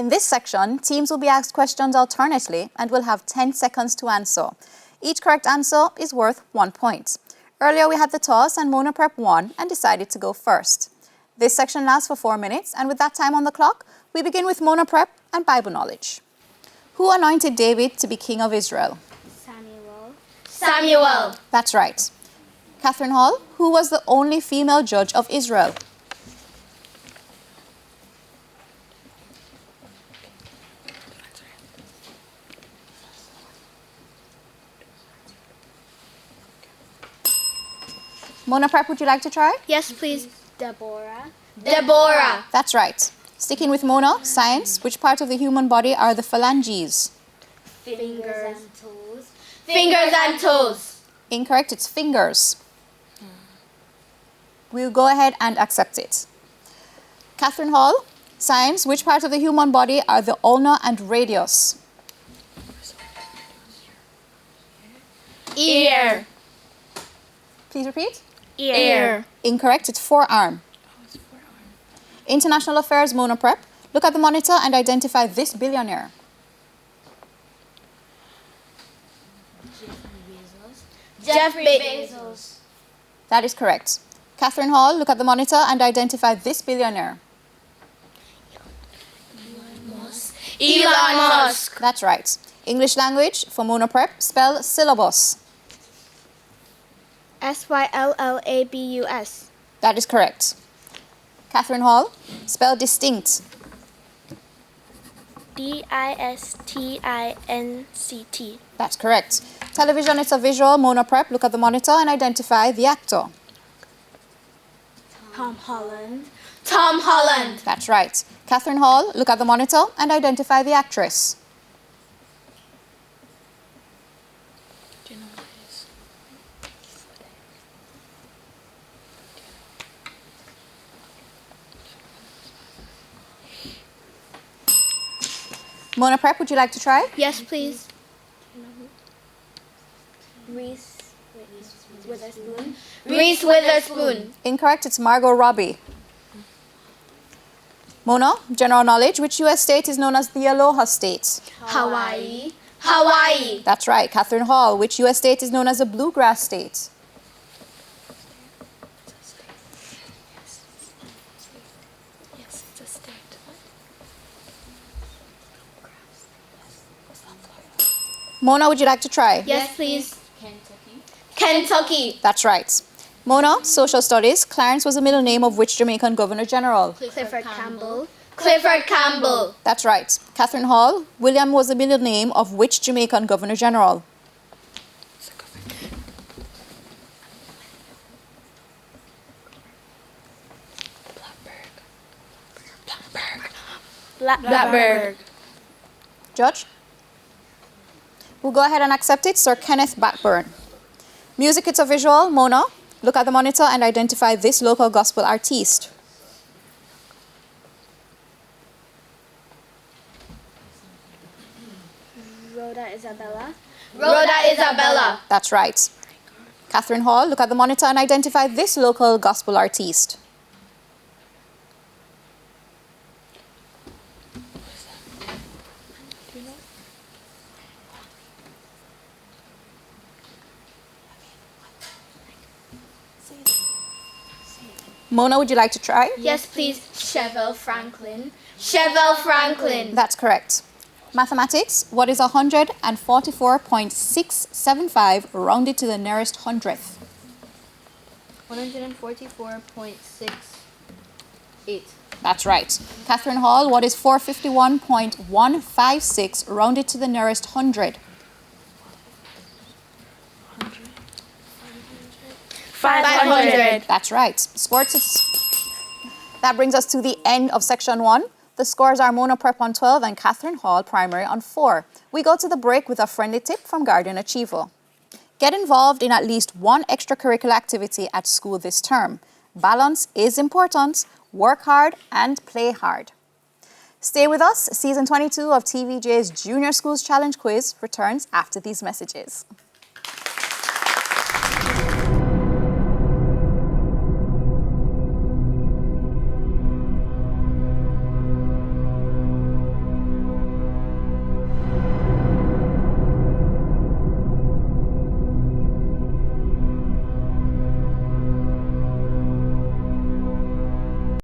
In this section, teams will be asked questions alternately and will have 10 seconds to answer. Each correct answer is worth 1 point. Earlier we had the toss and Mona Prep won and decided to go first. This section lasts for 4 minutes, and with that time on the clock, we begin with Mona Prep and Bible knowledge. Who anointed David to be king of Israel? Samuel. That's right. Catherine Hall, who was the only female judge of Israel? Mona Prep, would you like to try? Yes, please. Deborah. That's right. Sticking with Mona, science, which part of the human body are the phalanges? Fingers and toes. Fingers and toes. Incorrect, it's fingers. We'll go ahead and accept it. Catherine Hall, science, which part of the human body are the ulna and radius? Ear. Please repeat. Ear. Incorrect, it's forearm. International affairs, Mona Prep. Look at the monitor and identify this billionaire. Jeff Bezos. That is correct. Catherine Hall, look at the monitor and identify this billionaire. Elon Musk. That's right. English language for Mona Prep, spell syllabus. Syllabus. That is correct. Catherine Hall, spell distinct. Distinct. That's correct. Television, it's a visual. Mona Prep, look at the monitor and identify the actor. Tom Holland. Tom Holland. That's right. Catherine Hall, look at the monitor and identify the actress. Do you know what it is? Mona Prep, would you like to try? Yes, please. Reese Witherspoon. Reese Witherspoon. Incorrect, it's Margot Robbie. Mona, general knowledge, which US state is known as the Aloha State? Hawaii. Hawaii. That's right. Catherine Hall, which US state is known as the Bluegrass State? Yes, it's a state. Mona, would you like to try? Yes, please. Kentucky. Kentucky. That's right. Mona, social studies, Clarence was the middle name of which Jamaican Governor General? Clifford Campbell. Clifford Campbell. That's right. Catherine Hall, William was the middle name of which Jamaican Governor General? Blackburn. Judge? We'll go ahead and accept it, Sir Kenneth Blackburn. Music, it's a visual. Mona, look at the monitor and identify this local gospel artiste. Rhoda Isabella. Rhoda Isabella. That's right. Catherine Hall, look at the monitor and identify this local gospel artiste. Mona, would you like to try? Yes, please. Chevelle Franklin. Chevelle Franklin. That's correct. Mathematics, what is 144.675 rounded to the nearest hundredth? 144.68. That's right. Catherine Hall, what is 451.156 rounded to the nearest hundred? 500. That's right. Sports, that brings us to the end of section 1. The scores are Mona Prep on 12 and Catherine Hall Primary on 4. We go to the break with a friendly tip from Guardian Achiever. Get involved in at least one extracurricular activity at school this term. Balance is important. Work hard and play hard. Stay with us. Season 22 of TVJ's Junior Schools Challenge Quiz returns after these messages.